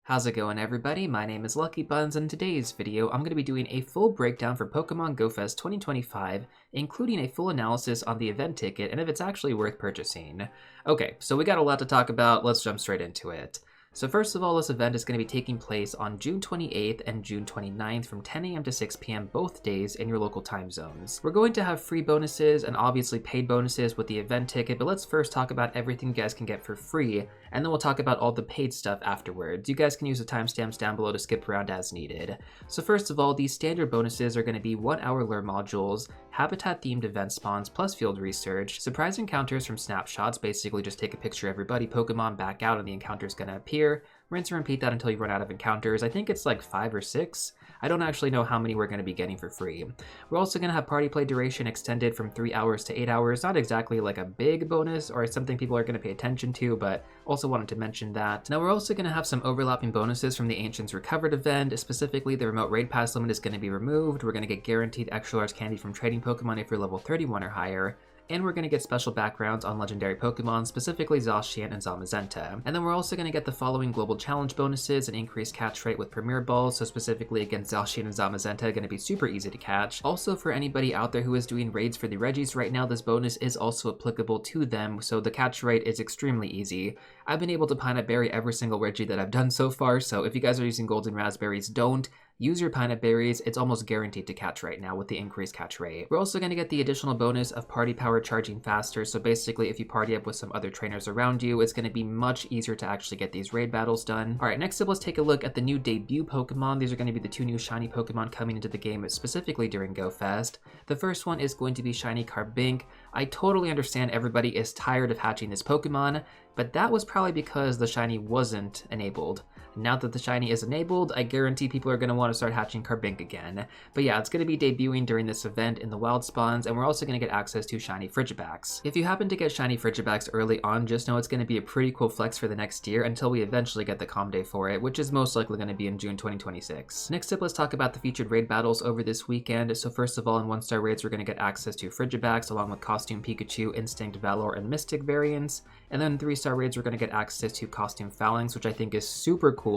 How's it going, everybody? My name is LuckyBunz, and in today's video, I'm going to be doing a full breakdown for Pokemon Go Fest 2025, including a full analysis on the event ticket and if it's actually worth purchasing. Okay, so we got a lot to talk about, let's jump straight into it. So first of all, this event is going to be taking place on June 28th and June 29th from 10 a.m. to 6 p.m. both days in your local time zones. We're going to have free bonuses and obviously paid bonuses with the event ticket, but let's first talk about everything you guys can get for free, and then we'll talk about all the paid stuff afterwards. You guys can use the timestamps down below to skip around as needed. So first of all, these standard bonuses are going to be 1-hour lure modules, habitat-themed event spawns plus field research, surprise encounters from snapshots, basically just take a picture of everybody, Pokemon back out, and the encounter's going to appear. Rinse and repeat that until you run out of encounters. I think it's like 5 or 6. I don't actually know how many we're going to be getting for free. We're also going to have party play duration extended from 3 hours to 8 hours. Not exactly like a big bonus or something people are going to pay attention to, but also wanted to mention that. Now we're also going to have some overlapping bonuses from the Ancients Recovered event. Specifically, the remote raid pass limit is going to be removed. We're going to get guaranteed extra large candy from trading Pokemon if you're level 31 or higher. And we're going to get special backgrounds on legendary Pokemon, specifically Zacian and Zamazenta. And then we're also going to get the following global challenge bonuses, an increased catch rate with Premier Balls, so specifically against Zacian and Zamazenta, going to be super easy to catch. Also, for anybody out there who is doing raids for the Regis right now, this bonus is also applicable to them, so the catch rate is extremely easy. I've been able to Pineapple Berry every single Regi that I've done so far, so if you guys are using Golden Raspberries, don't. Use your Pineapple Berries, it's almost guaranteed to catch right now with the increased catch rate. We're also going to get the additional bonus of party power charging faster, so basically if you party up with some other trainers around you, it's going to be much easier to actually get these raid battles done. Alright, next up let's take a look at the new debut Pokemon. These are going to be the 2 new shiny Pokemon coming into the game specifically during Go Fest. The first one is going to be shiny Carbink. I totally understand everybody is tired of hatching this Pokemon, but that was probably because the shiny wasn't enabled. Now that the shiny is enabled, I guarantee people are going to want to start hatching Carbink again. But yeah, it's going to be debuting during this event in the wild spawns, and we're also going to get access to shiny Frigibacks. If you happen to get shiny Frigibacks early on, just know it's going to be a pretty cool flex for the next year until we eventually get the comm day for it, which is most likely going to be in June 2026. Next up, let's talk about the featured raid battles over this weekend. So first of all, in 1-star raids, we're going to get access to Frigibacks along with Costume Pikachu, Instinct, Valor, and Mystic variants. And then in 3-star raids, we're going to get access to Costume Phalanx, which I think is super cool.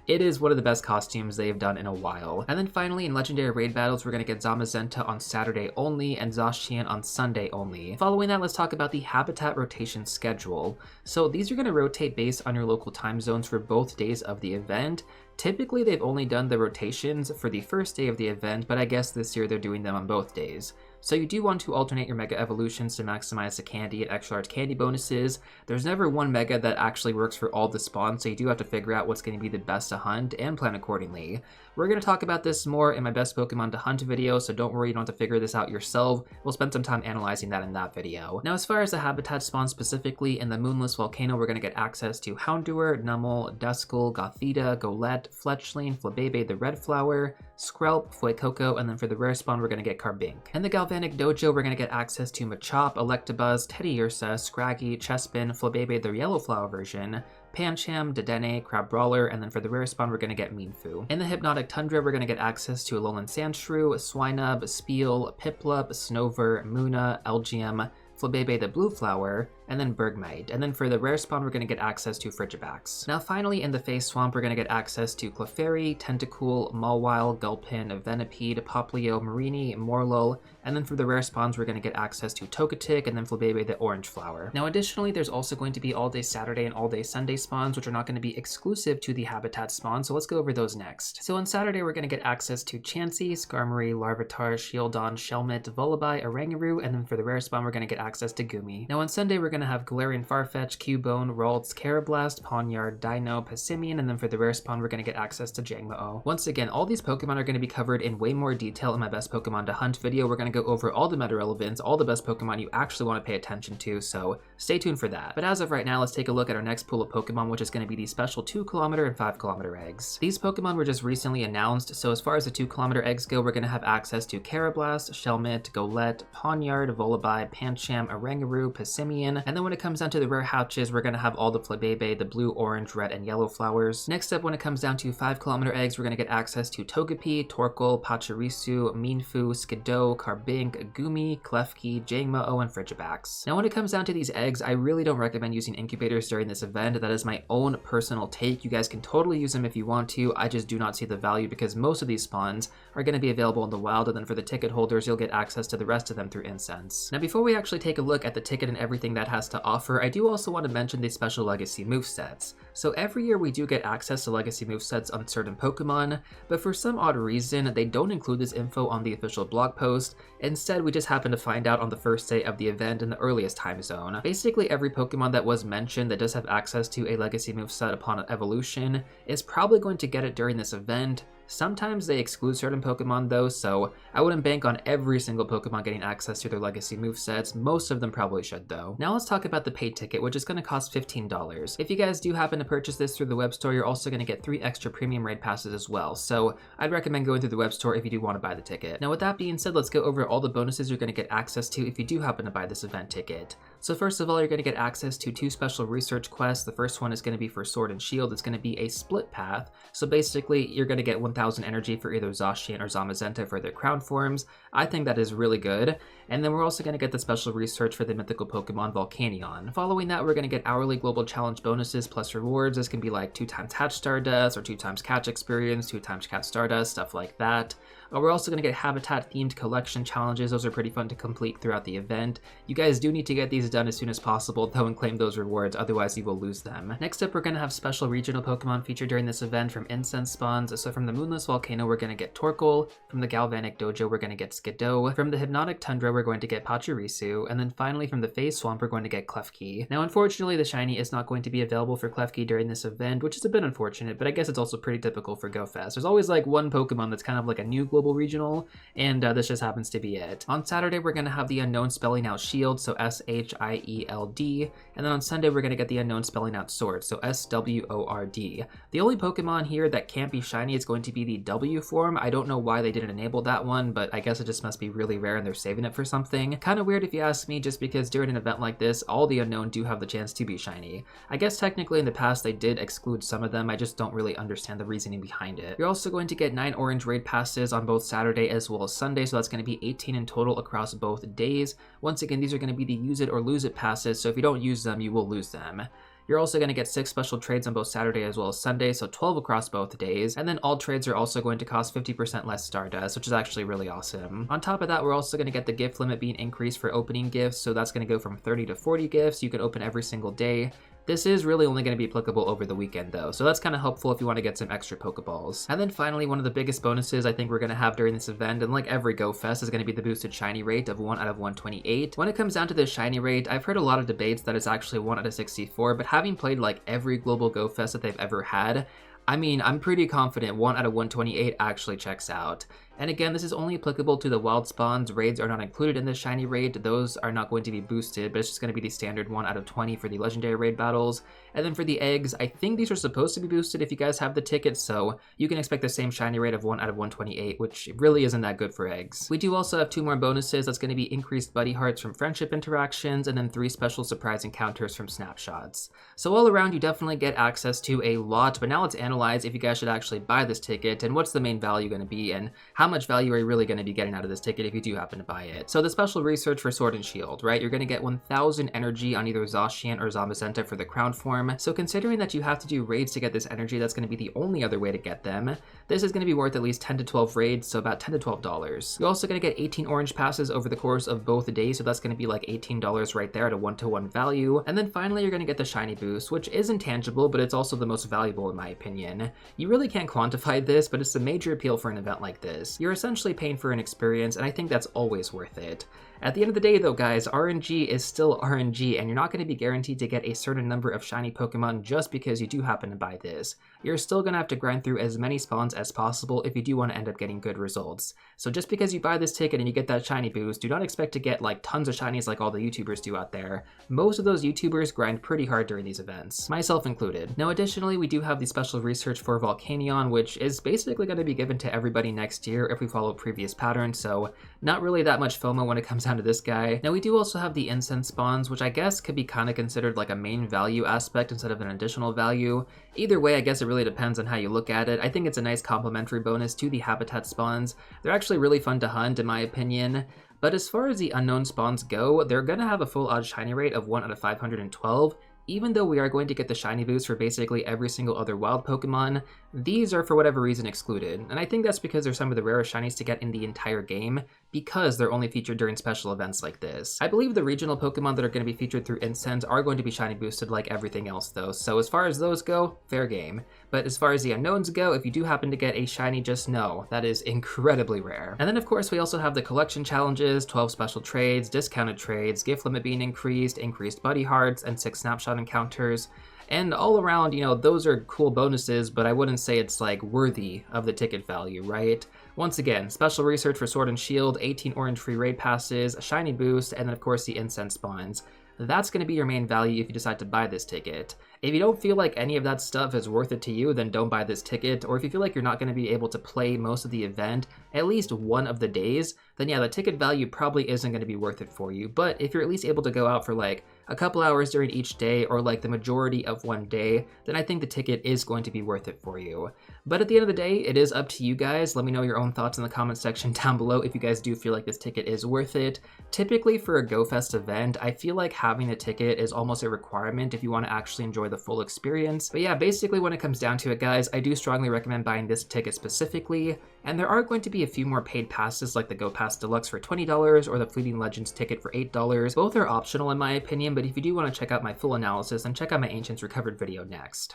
It is one of the best costumes they've done in a while. And then finally, in legendary raid battles, we're going to get Zamazenta on Saturday only and Zacian on Sunday only. Following that, let's talk about the habitat rotation schedule. So these are going to rotate based on your local time zones for both days of the event. Typically, they've only done the rotations for the first day of the event, but I guess this year they're doing them on both days. So you do want to alternate your Mega Evolutions to maximize the candy and extra large candy bonuses. There's never one Mega that actually works for all the spawns, so you do have to figure out what's going to be the best to hunt and plan accordingly. We're going to talk about this more in my best Pokemon to hunt video, so don't worry, you don't have to figure this out yourself. We'll spend some time analyzing that in that video. Now, as far as the habitat spawn specifically, in the Moonless Volcano, we're going to get access to Houndour, Numel, Duskull, Gothita, Golett, Fletchling, Flabebe the Red Flower, Skrelp, Fuecoco, and then for the rare spawn, we're going to get Carbink. In the Galvanic Dojo, we're going to get access to Machop, Electabuzz, Teddiursa, Scraggy, Chespin, Flabebe the Yellow Flower version, Pancham, Dedenne, Crab Brawler, and then for the rare spawn, we're going to get Mienfoo. In the Hypnotic Tundra, we're going to get access to Alolan Sandshrew, Swinub, Spiel, Piplup, Snover, Munna, Elgium, Flabebe the Blue Flower, and then Bergmite. And then for the rare spawn, we're going to get access to Frigibacks. Now finally, in the Face Swamp, we're going to get access to Clefairy, Tentacool, Mawile, Gulpin, Venipede, Poplio, Marini, Morlul, and then for the rare spawns, we're going to get access to Togetic, and then Flabebe the Orange Flower. Now additionally, there's also going to be all-day Saturday and all-day Sunday spawns, which are not going to be exclusive to the Habitat spawn, so let's go over those next. So on Saturday, we're going to get access to Chansey, Skarmory, Larvitar, Shieldon, Shelmet, Vullaby, Oranguru, and then for the rare spawn, we're going to get access to Goomy. Now on Sunday, we're going to have Galarian Farfetch, Cubone, Ralts, Carablast, Pawniard, Dino, Passimian, and then for the rare spawn, we're going to get access to Jangmo-O. Once again, all these Pokemon are going to be covered in way more detail in my best Pokemon to hunt video. We're going to go over all the meta relevance, all the best Pokemon you actually want to pay attention to, so stay tuned for that. But as of right now, let's take a look at our next pool of Pokemon, which is going to be the special 2km and 5km eggs. These Pokemon were just recently announced, so as far as the 2km eggs go, we're going to have access to Carablast, Shelmet, Golett, Pawniard, Vullaby, Pancham, Oranguru, Passimian, And then when it comes down to the rare hatches, we're going to have all the Flabebe, the blue, orange, red, and yellow flowers. Next up, when it comes down to 5-kilometer eggs, we're going to get access to Togepi, Torkoal, Pachirisu, Mienfoo, Skiddo, Carbink, Gumi, Klefki, Jangmo-o, and Frigibax. Now when it comes down to these eggs, I really don't recommend using incubators during this event. That is my own personal take. You guys can totally use them if you want to. I just do not see the value because most of these spawns are going to be available in the wild, and then for the ticket holders, you'll get access to the rest of them through incense. Now before we actually take a look at the ticket and everything that has to offer, I do also want to mention the special legacy movesets. So every year we do get access to legacy movesets on certain Pokemon, but for some odd reason, they don't include this info on the official blog post. Instead, we just happen to find out on the first day of the event in the earliest time zone. Basically, every Pokemon that was mentioned that does have access to a legacy moveset upon evolution is probably going to get it during this event. Sometimes they exclude certain Pokemon though, so I wouldn't bank on every single Pokemon getting access to their legacy movesets. Most of them probably should though. Now let's talk about the paid ticket, which is going to cost $15. If you guys do happen to purchase this through the web store, you're also going to get 3 extra premium raid passes as well, so I'd recommend going through the web store if you do want to buy the ticket. Now with that being said, let's go over all the bonuses you're going to get access to if you do happen to buy this event ticket. So first of all, you're going to get access to 2 special research quests. The first one is going to be for Sword and Shield. It's going to be a split path, so basically you're going to get 1000 energy for either Zacian or Zamazenta for their crown forms. I think that is really good. And then we're also going to get the special research for the mythical Pokemon Volcanion. Following that, we're going to get hourly global challenge bonuses plus rewards. This can be like 2 times Hatch Stardust or 2 times Catch Experience, 2 times Catch Stardust, stuff like that. We're also going to get habitat-themed collection challenges. Those are pretty fun to complete throughout the event. You guys do need to get these done as soon as possible, though, and claim those rewards, otherwise you will lose them. Next up, we're going to have special regional Pokemon featured during this event from incense spawns. So from the Moonless Volcano, we're going to get Torkoal. From the Galvanic Dojo, we're going to get Skiddo. From the Hypnotic Tundra, we're going to get Pachirisu. And then finally, from the Phase Swamp, we're going to get Klefki. Now, unfortunately, the shiny is not going to be available for Klefki during this event, which is a bit unfortunate, but I guess it's also pretty typical for GoFest. There's always like one Pokemon that's kind of like a new global regional, and this just happens to be it. On Saturday, we're going to have the Unknown Spelling Out Shield, so S-H-I-E-L-D, and then on Sunday, we're going to get the Unknown Spelling Out Sword, so S-W-O-R-D. The only Pokemon here that can't be shiny is going to be the W form. I don't know why they didn't enable that one, but I guess it just must be really rare and they're saving it for something. Kind of weird if you ask me, just because during an event like this, all the Unknown do have the chance to be shiny. I guess technically in the past they did exclude some of them, I just don't really understand the reasoning behind it. You're also going to get 9 orange raid passes on both Saturday as well as Sunday, so that's going to be 18 in total across both days. Once again, these are going to be the use it or lose it passes, so if you don't use them, you will lose them. You're also going to get 6 special trades on both Saturday as well as Sunday, so 12 across both days. And then all trades are also going to cost 50% less Stardust, which is actually really awesome. On top of that, we're also going to get the gift limit being increased for opening gifts, so that's going to go from 30 to 40 gifts. You can open every single day. This is really only going to be applicable over the weekend though, so that's kind of helpful if you want to get some extra Pokeballs. And then finally, one of the biggest bonuses I think we're going to have during this event, and like every GoFest, is going to be the boosted shiny rate of 1 out of 128. When it comes down to this shiny rate, I've heard a lot of debates that it's actually 1 out of 64, but having played like every global GoFest that they've ever had, I mean, I'm pretty confident 1 out of 128 actually checks out. And again, this is only applicable to the wild spawns. Raids are not included in this shiny raid. Those are not going to be boosted, but it's just going to be the standard 1 out of 20 for the legendary raid battles. And then for the eggs, I think these are supposed to be boosted if you guys have the tickets, so you can expect the same shiny rate of 1 out of 128, which really isn't that good for eggs. We do also have 2 more bonuses. That's going to be increased buddy hearts from friendship interactions, and then 3 special surprise encounters from snapshots. So all around, you definitely get access to a lot, but now let's analyze if you guys should actually buy this ticket, and what's the main value going to be, and how much value are you really going to be getting out of this ticket if you do happen to buy it. So the special research for Sword and Shield, right? You're going to get 1000 energy on either Zacian or Zamazenta for the crown form. So considering that you have to do raids to get this energy, that's going to be the only other way to get them. This is going to be worth at least 10 to 12 raids, so about $10 to $12. You're also going to get 18 orange passes over the course of both days, so that's going to be like $18 right there at a 1-to-1 value. And then finally, you're going to get the shiny boost, which is intangible, but it's also the most valuable in my opinion. You really can't quantify this, but it's a major appeal for an event like this. You're essentially paying for an experience, and I think that's always worth it. At the end of the day though, guys, RNG is still RNG, and you're not going to be guaranteed to get a certain number of shiny Pokemon just because you do happen to buy this. You're still going to have to grind through as many spawns as possible if you do want to end up getting good results. So just because you buy this ticket and you get that shiny boost, do not expect to get like tons of shinies like all the YouTubers do out there. Most of those YouTubers grind pretty hard during these events, myself included. Now additionally, we do have the special research for Volcanion, which is basically going to be given to everybody next year. here if we follow previous patterns, so not really that much FOMO when it comes down to this guy. Now we do also have the incense spawns, which I guess could be kind of considered like a main value aspect instead of an additional value. Either way, I guess it really depends on how you look at it. I think it's a nice complementary bonus to the habitat spawns. They're actually really fun to hunt in my opinion. But as far as the unknown spawns go, they're going to have a full odds shiny rate of 1 out of 512. Even though we are going to get the shiny boost for basically every single other wild Pokemon, these are for whatever reason excluded. And I think that's because they're some of the rarest shinies to get in the entire game, because they're only featured during special events like this. I believe the regional Pokemon that are going to be featured through Incense are going to be shiny boosted like everything else though, so as far as those go, fair game. But as far as the unknowns go, if you do happen to get a shiny, just know that is incredibly rare. And then of course we also have the collection challenges, 12 special trades, discounted trades, gift limit being increased buddy hearts, and 6 snapshot encounters. And all around, those are cool bonuses, but I wouldn't say it's like worthy of the ticket value, right? Once again, special research for Sword and Shield, 18 orange free raid passes, a shiny boost, and then of course the incense spawns. That's going to be your main value if you decide to buy this ticket. If you don't feel like any of that stuff is worth it to you, then don't buy this ticket. Or if you feel like you're not going to be able to play most of the event at least one of the days, then yeah, the ticket value probably isn't going to be worth it for you. But if you're at least able to go out for like a couple hours during each day, or like the majority of one day, then I think the ticket is going to be worth it for you. But at the end of the day, it is up to you guys. Let me know your own thoughts in the comment section down below if you guys do feel like this ticket is worth it. Typically for a GoFest event, I feel like having a ticket is almost a requirement if you want to actually enjoy the full experience. But yeah, basically when it comes down to it, guys, I do strongly recommend buying this ticket specifically. And there are going to be a few more paid passes like the Go Pass Deluxe for $20 or the Fleeting Legends ticket for $8. Both are optional in my opinion, but if you do want to check out my full analysis, then check out my Ancients Recovered video next.